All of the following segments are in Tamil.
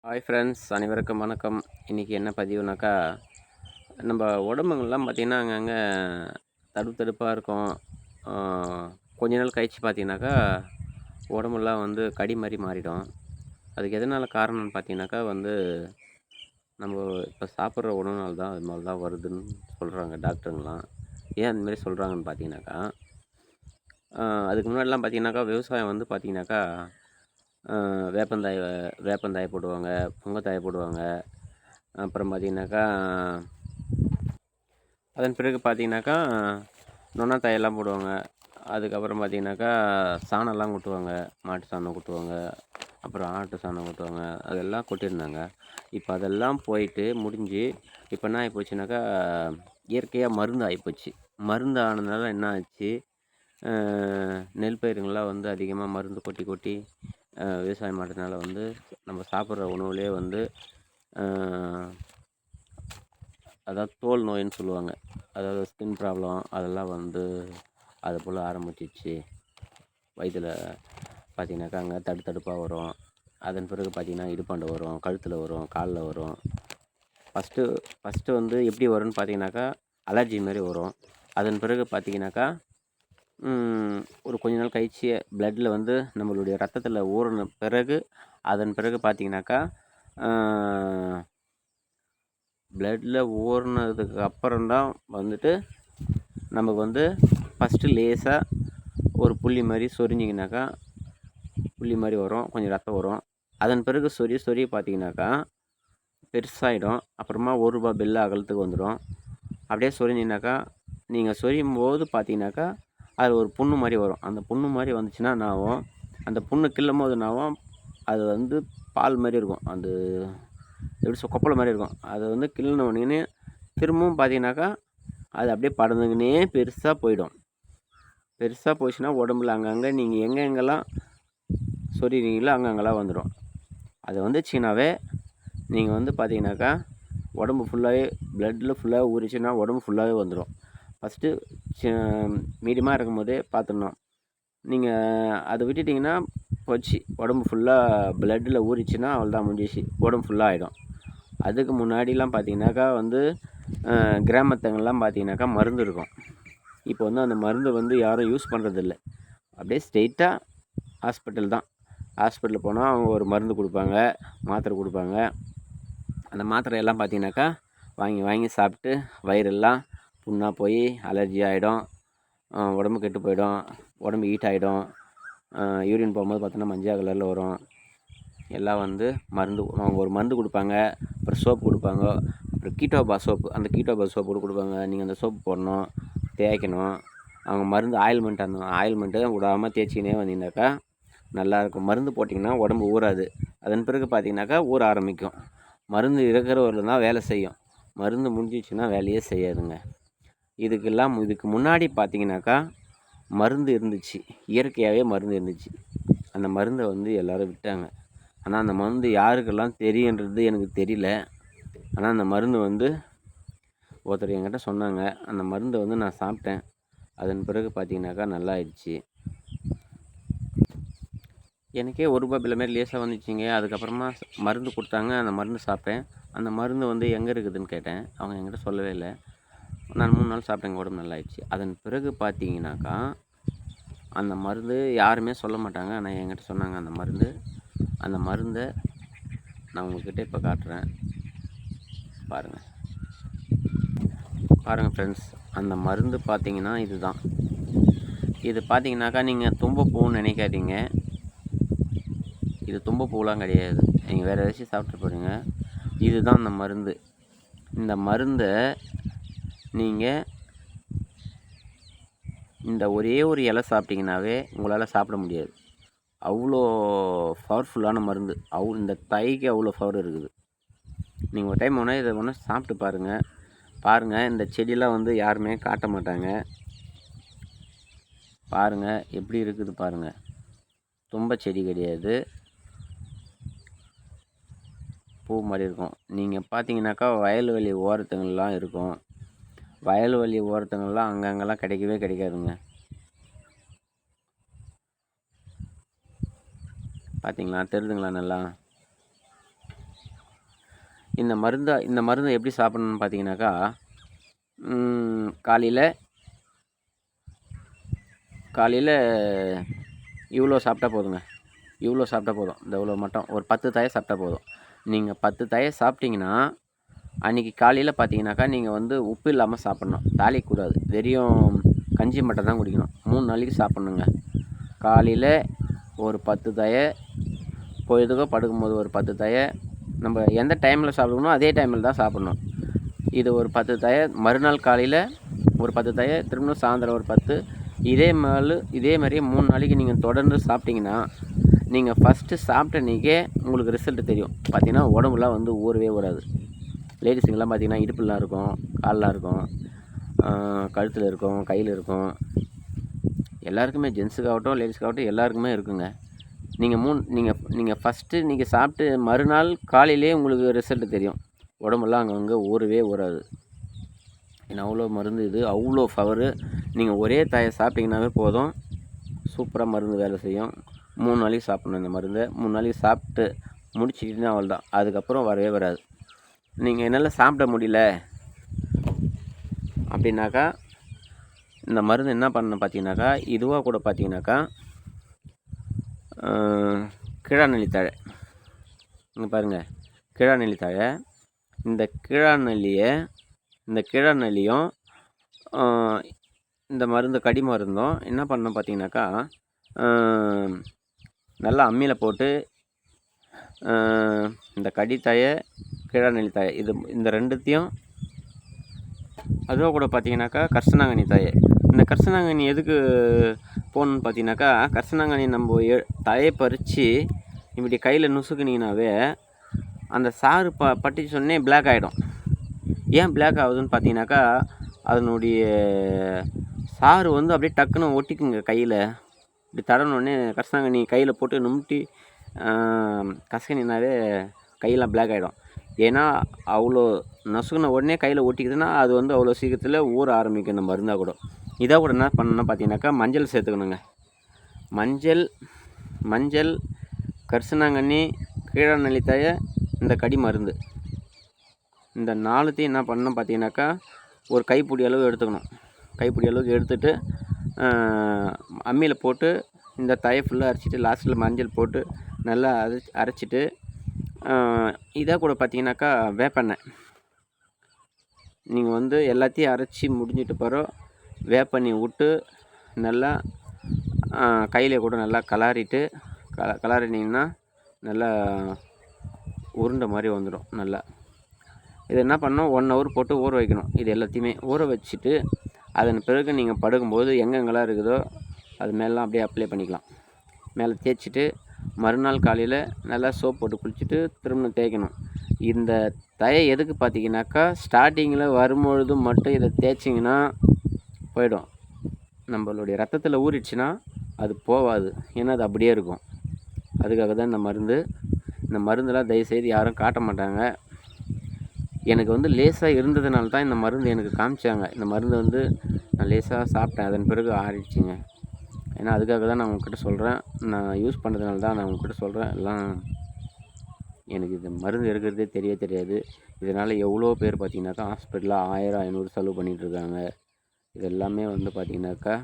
ஹாய் ஃப்ரெண்ட்ஸ், அனைவருக்கும் வணக்கம். இன்றைக்கி என்ன பதிவுனாக்கா, நம்ம உடம்புங்கள்லாம் பார்த்திங்கன்னா அங்கங்கே தடுப்பாக இருக்கும். கொஞ்ச நாள் கழித்து பார்த்திங்கனாக்கா உடம்புலாம் வந்து கடி மாதிரி மாறிடும். அதுக்கு எதனால் காரணம்னு பார்த்திங்கனாக்கா நம்ம இப்போ சாப்பிட்ற உணவுனால தான் அது மாதிரி தான் வருதுன்னு சொல்கிறாங்க டாக்டருங்களாம். ஏன் அந்தமாரி சொல்கிறாங்கன்னு பார்த்தீங்கன்னாக்கா, அதுக்கு முன்னாடிலாம் பார்த்திங்கனாக்கா விவசாயம் வந்து பார்த்திங்கனாக்கா வேப்பந்தாய் வேப்பந்தாய போடுவாங்க, புங்கத்தாய போடுவாங்க. அப்புறம் பார்த்திங்கனாக்கா அதன் பிறகு பார்த்திங்கனாக்கா நொன்னாத்தாயெல்லாம் போடுவாங்க. அதுக்கப்புறம் பார்த்திங்கனாக்கா சாணம்லாம் கொட்டுவாங்க, மாட்டு சாணம் கொட்டுவாங்க, அப்புறம் ஆட்டு சாணம் கொட்டுவாங்க, அதெல்லாம் கொட்டியிருந்தாங்க. இப்போ அதெல்லாம் போயிட்டு முடிஞ்சு இப்போ என்ன ஆகிப்போச்சுனாக்கா இயற்கையாக மருந்து ஆகிப்போச்சு. மருந்து ஆனதுனால என்ன ஆச்சு, நெல் பயிருங்கள்லாம் வந்து அதிகமாக மருந்து கொட்டி கொட்டி விவசாயம் பண்ணுறதுனால நம்ம சாப்பிட்ற உணவுலேயே அதாவது தோல் நோயின்னு சொல்லுவாங்க, அதாவது ஸ்கின் ப்ராப்ளம் அதெல்லாம் அது போல் ஆரம்பிச்சிச்சு. வயிற்றில் பார்த்திங்கனாக்கா அங்கே தடுப்பாக வரும். அதன் பிறகு பார்த்திங்கன்னா இடுப்பாண்டை வரும், கழுத்தில் வரும், காலில் வரும். ஃபஸ்ட்டு எப்படி வரும்னு பார்த்திங்கனாக்கா அலர்ஜி மாதிரி வரும். அதன் பிறகு பார்த்திங்கனாக்கா ஒரு கொஞ்ச நாள் கழிச்சு பிளட்டில் நம்மளுடைய ரத்தத்தில் ஊறின பிறகு அதன் பிறகு பார்த்திங்கனாக்கா பிளட்டில் ஊறினதுக்கு அப்புறம்தான் நமக்கு ஃபஸ்ட்டு லேசாக ஒரு புள்ளி மாதிரி சொரிஞ்சிங்கனாக்கா புள்ளி மாதிரி வரும், கொஞ்சம் ரத்தம் வரும். அதன் பிறகு சொறி பார்த்திங்கனாக்கா பெருசாகிடும். அப்புறமா ₹1 பில்லு அகலத்துக்கு வந்துடும். அப்படியே சொரிஞ்சிங்கனாக்கா நீங்கள் சொரியும் போது பார்த்திங்கனாக்கா அது ஒரு புண்ணு மாதிரி வரும். அந்த புண்ணு மாதிரி வந்துச்சுன்னா என்ன ஆகும், அந்த புண்ணு கிள்ளும் போது என்ன ஆகும், அது பால் மாதிரி இருக்கும், அது எப்படி கொப்பளை மாதிரி இருக்கும். அது கிள்ளின உடனே திரும்பவும் பார்த்திங்கனாக்கா அது அப்படியே படர்ந்துக்கினே பெருசாக போயிடும். பெருசாக போச்சுன்னா உடம்புல அங்கங்கே நீங்கள் எங்கெங்கெல்லாம் சொரிகிறீங்களோ அங்கங்கெல்லாம் வந்துடும். அது வந்துச்சுனாவே நீங்கள் பார்த்திங்கனாக்கா உடம்பு ஃபுல்லாகவே பிளட்டில் ஃபுல்லாக ஊறிச்சுன்னா உடம்பு ஃபுல்லாகவே வந்துடும். ஃபஸ்ட்டு மீடியமாக இருக்கும்போதே பார்த்துடணும். நீங்கள் அதை விட்டுட்டிங்கன்னா போச்சு, உடம்பு ஃபுல்லாக பிளட்டில் ஊறிச்சுன்னா அவ்வளோதான், முடிஞ்சிச்சு, உடம்பு ஃபுல்லாக ஆகிடும். அதுக்கு முன்னாடிலாம் பார்த்திங்கனாக்கா கிராமத்துங்கள்லாம் பார்த்திங்கனாக்கா மருந்து இருக்கும். இப்போ அந்த மருந்து யாரும் யூஸ் பண்ணுறதில்ல. அப்படியே ஸ்ட்ரெயிட்டாக ஹாஸ்பிட்டல் தான். ஹாஸ்பிட்டல் போனால் அவங்க ஒரு மருந்து கொடுப்பாங்க, மாத்திரை கொடுப்பாங்க. அந்த மாத்திரையெல்லாம் பார்த்திங்கனாக்கா வாங்கி சாப்பிட்டு வயிறெல்லாம் புண்ணாக போய் அலர்ஜி ஆகிடும், உடம்பு கெட்டு போயிடும், உடம்பு ஹீட் ஆகிடும். யூரின் போகும்போது பார்த்தோன்னா மஞ்சள் கலரில் வரும். எல்லாம் மருந்து அவங்க ஒரு மருந்து கொடுப்பாங்க, அப்புறம் சோப்பு கொடுப்பாங்க, அப்புறம் கீட்டோபா சோப்பு, அந்த கீட்டோபா சோப்பு கூட கொடுப்பாங்க. நீங்கள் அந்த சோப்பு போடணும், தேய்க்கணும். அவங்க மருந்து ஆயில்மெண்ட், அந்த ஆயில்மெண்ட்டு விடாமல் தேய்ச்சிக்கினே வந்தீங்கன்னாக்கா நல்லாயிருக்கும். மருந்து போட்டிங்கன்னா உடம்பு ஊறாது. அதன் பிறகு பார்த்திங்கனாக்கா ஊற ஆரம்பிக்கும். மருந்து இருக்கிறவரில் தான் வேலை செய்யும், மருந்து முடிஞ்சிச்சுன்னா வேலையே செய்யாதுங்க. இதுக்கு முன்னாடி பார்த்திங்கனாக்கா மருந்து இருந்துச்சு, இயற்கையாகவே மருந்து இருந்துச்சு. அந்த மருந்தை எல்லோரும் விட்டாங்க. ஆனால் அந்த மருந்து யாருக்கெல்லாம் தெரியுன்றது எனக்கு தெரியல. ஆனால் அந்த மருந்து ஒருத்தர் என்கிட்ட சொன்னாங்க. அந்த மருந்தை நான் சாப்பிட்டேன். அதன் பிறகு பார்த்திங்கனாக்கா நல்லா ஆயிடுச்சு. எனக்கே ₹1 பில்ல மாரி லேசாக வந்துச்சுங்க. அதுக்கப்புறமா மருந்து கொடுத்தாங்க, அந்த மருந்து சாப்பிட்டேன். அந்த மருந்து எங்கே இருக்குதுன்னு கேட்டேன். அவங்க என்கிட்ட சொல்லவே இல்லை. நான் 3 நாள் சாப்பிட்டேங்க, உடம்பு நல்லா ஆயிடுச்சு. அதன் பிறகு பார்த்திங்கனாக்கா அந்த மருந்து யாருமே சொல்ல மாட்டாங்க, ஆனால் என்கிட்ட சொன்னாங்க. அந்த மருந்தை நான் உங்கள்கிட்ட இப்போ காட்டுறேன், பாருங்கள் ஃப்ரெண்ட்ஸ். அந்த மருந்து பார்த்திங்கன்னா இதுதான். இது பார்த்திங்கனாக்கா நீங்கள் தும்பப்பூன்னு நினைக்காதீங்க, இது தும்பப்பூலாம் கிடையாது. நீங்கள் வேறு ஏதாச்சும் சாப்பிட்டு போகிறீங்க. இதுதான் அந்த மருந்து. இந்த மருந்தை நீங்கள் இந்த ஒரே ஒரு இலை சாப்பிட்டிங்கனாவே உங்களால் சாப்பிட முடியாது. அவ்வளோ பவர்ஃபுல்லான மருந்து. இந்த தைக்கு அவ்வளோ பவர் இருக்குது. நீங்கள் ஒரு டைம் இதை சாப்பிட்டு பாருங்கள். இந்த செடியெலாம் யாருமே காட்ட மாட்டாங்க. பாருங்கள் எப்படி இருக்குது பாருங்கள். தும்ப செடி கிடையாது, பூ மாதிரி இருக்கும். நீங்கள் பார்த்தீங்கன்னாக்கா வயல்வெளி ஓரத்துங்கள்லாம் இருக்கும். வயல்வெளி ஓரத்துங்கள்லாம் அங்கங்கெல்லாம் கிடைக்கவே கிடைக்காதுங்க. பார்த்தீங்களா, தெரியுதுங்களா நல்லா? இந்த மருந்தை எப்படி சாப்பிட்ணுன்னு பார்த்தீங்கன்னாக்கா, காலையில் இவ்வளோ சாப்பிட்டா போதுங்க. இவ்வளோ சாப்பிட்டா போதும். இந்த இவ்வளோ மட்டும் ஒரு 10 தழை சாப்பிட்டா போதும். நீங்கள் 10 தழை சாப்பிட்டீங்கன்னா, அன்றைக்கி காலையில் பார்த்தீங்கன்னாக்கா, நீங்கள் வந்து உப்பு இல்லாமல் சாப்பிட்ணும். தாளிக்கக்கூடாது. வெறும் கஞ்சி மட்டும் தான் குடிக்கணும். 3 நாளைக்கு சாப்பிட்ணுங்க. காலையில் ஒரு 10 தழை, பொழுதுக்கோ படுக்கும்போது ஒரு 10 தழை. நம்ம எந்த டைமில் சாப்பிடணுமோ அதே டைமில் தான் சாப்பிட்ணும். இது ஒரு 10 தழை, மறுநாள் காலையில் ஒரு 10 தழை, திரும்பவும் சாயந்தரம் ஒரு 10. இதே மாதிரியே 3 நாளைக்கு நீங்கள் தொடர்ந்து சாப்பிட்டிங்கன்னா, நீங்கள் ஃபஸ்ட்டு சாப்பிட்ட அன்றைக்கே உங்களுக்கு ரிசல்ட்டு தெரியும். பார்த்தீங்கன்னா உடம்புலாம் வந்து ஊறவே ஊறாது. லேடிஸுங்கெல்லாம் பார்த்தீங்கன்னா இடுப்புலாம் இருக்கும், கால்லாம் இருக்கும், கழுத்தில் இருக்கும், கையில் இருக்கும். எல்லாருக்குமே ஜென்ஸுக்காகட்டும் லேடிஸுக்காகட்டும் எல்லாருக்குமே இருக்குங்க. நீங்கள் ஃபஸ்ட்டு நீங்கள் சாப்பிட்டு மறுநாள் காலையிலே உங்களுக்கு ரிசல்ட்டு தெரியும். உடம்பெல்லாம் அங்கங்கே ஊறவே ஊறாது. ஏன்னா அவ்வளோ மருந்து இது, அவ்வளோ பவரு. நீங்கள் ஒரே தழை சாப்பிட்டிங்கன்னாவே போதும், சூப்பராக மருந்து வேலை செய்யும். 3 நாளைக்கு சாப்பிட்ணும் இந்த மருந்தை. 3 நாளைக்கு சாப்பிட்டு முடிச்சிட்டிங்கன்னா அவ்வளோதான். அதுக்கப்புறம் வரவே வராது. நீங்கள் என்னால் சாப்பிட முடியல அப்படின்னாக்கா, இந்த மருந்து என்ன பண்ணணும் பார்த்தீங்கன்னாக்கா, இதுவாக கூட பார்த்தீங்கன்னாக்கா, கிழாநெல்லி தழை இங்கே பாருங்கள், கிழாநெல்லி தழை. இந்த கிழாநெல்லியும் இந்த மருந்து கடி மருந்தும் என்ன பண்ணணும் பார்த்தீங்கன்னாக்கா, நல்லா அம்மியில் போட்டு இந்த கடி தழை, கிழாநெல்லி தழை இந்த ரெண்டுத்தையும், அதுவாக கூட பார்த்தீங்கன்னாக்கா கரிசலாங்கண்ணி தழை. இந்த கரிசலாங்கண்ணி எதுக்கு போகணுன்னு பார்த்தீங்கன்னாக்கா, கரிசலாங்கண்ணி நம்ம தழையை பறித்து இப்படி கையில் நுசுக்குனிங்கனாவே அந்த சாறு பட்டுச்சு சொன்னே பிளாக் ஆகிடும். ஏன் பிளாக் ஆகுதுன்னு பார்த்தீங்கன்னாக்கா, அதனுடைய சாறு வந்து அப்படியே டக்குன்னு ஒட்டிக்குங்க கையில். இப்படி தடனோடனே கரிசலாங்கண்ணி கையில் போட்டு நுமுட்டி கசக்கினாவே கையெல்லாம் பிளாக் ஆகிடும். ஏன்னா அவ்வளோ நசுக்குன உடனே கையில் ஒட்டிக்குதுன்னா அது வந்து அவ்வளோ சீக்கிரத்தில் ஊற ஆரம்பிக்கும் இந்த மருந்தாக கூட. இதாக கூட என்ன பண்ணணும்னா பார்த்தீங்கன்னாக்கா, மஞ்சள் சேர்த்துக்கணுங்க. மஞ்சள், கரிசலாங்கண்ணி, கிழாநெல்லி தழை, இந்த கடி மருந்து, இந்த 4த்தையும் என்ன பண்ணணும் பார்த்தீங்கன்னாக்கா, ஒரு கைப்பிடி அளவு எடுத்துக்கணும். கைப்பிடி அளவுக்கு எடுத்துகிட்டு அம்மியில் போட்டு இந்த தழை ஃபுல்லாக அரைச்சிட்டு லாஸ்ட்டில் மஞ்சள் போட்டு நல்லா அரைச்சிட்டு, இதாக கூட பார்த்தீங்கன்னாக்கா வேப்பெண்ணெய். நீங்கள் வந்து எல்லாத்தையும் அரைச்சி முடிஞ்சிட்டு பிறகு வேப்பெண்ணெய் விட்டு நல்லா கையில் கூட நல்லா கலாரினீங்கன்னா நல்லா உருண்டை மாதிரி வந்துடும். நல்லா இது என்ன பண்ணணும், 1 ஹவர் போட்டு ஊற வைக்கணும். இது எல்லாத்தையுமே ஊற வச்சுட்டு அதன் பிறகு நீங்கள் படுக்கும்போது எங்கெங்கெல்லாம் இருக்குதோ அது மேலாம் அப்படியே அப்ளை பண்ணிக்கலாம். மேலே தேய்ச்சிட்டு மறுநாள் காலையில் நல்லா சோப் போட்டு குளிச்சுட்டு திரும்ப தேய்க்கணும். இந்த தழை எதுக்கு பார்த்தீங்கன்னாக்கா, ஸ்டார்டிங்கில் வரும்பொழுது மட்டும் இதை தேய்ச்சிங்கன்னா போயிடும். நம்மளுடைய ரத்தத்தில் ஊறிடுச்சுன்னா அது போகாது. ஏன்னா அது அப்படியே இருக்கும். அதுக்காக தான் இந்த மருந்தெல்லாம் தயவுசெய்து யாரும் காட்ட மாட்டாங்க. எனக்கு வந்து லேசாக இருந்ததுனால தான் இந்த மருந்து எனக்கு காமிச்சாங்க. இந்த மருந்து வந்து நான் லேசாக சாப்பிட்டேன், அதன் பிறகு ஆறிடுச்சிங்க. ஏன்னா அதுக்காக தான் நான் உங்ககிட்ட சொல்கிறேன். நான் யூஸ் பண்ணுறதுனால தான் நான் உங்ககிட்ட சொல்கிறேன். எல்லாம் எனக்கு இந்த மருந்து எடுக்கிறதே தெரியாது. இதனால் எவ்வளோ பேர் பார்த்தீங்கன்னாக்கா ஹாஸ்பிட்டலில் 1000 500 செலவு பண்ணிகிட்ருக்காங்க. இது எல்லாமே வந்து பார்த்திங்கனாக்கா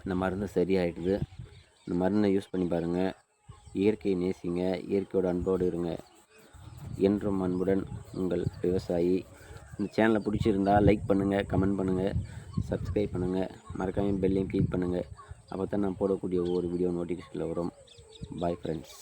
இந்த மருந்து சரியாயிடுது. இந்த மருந்தை யூஸ் பண்ணி பாருங்கள். இயற்கையை நேசிங்க, இயற்கையோட அன்போடு இருங்க. என்றும் அன்புடன் உங்கள் விவசாயி. இந்த சேனலை பிடிச்சிருந்தால் லைக் பண்ணுங்கள், கமெண்ட் பண்ணுங்கள், சப்ஸ்கிரைப் பண்ணுங்கள், மறக்காமல் பெல்லையும் கிளிக் பண்ணுங்கள். அப்போ தான் நான் போடக்கூடிய ஒவ்வொரு வீடியோ நோட்டிஃபிகேஷனில் வரும். Bye friends.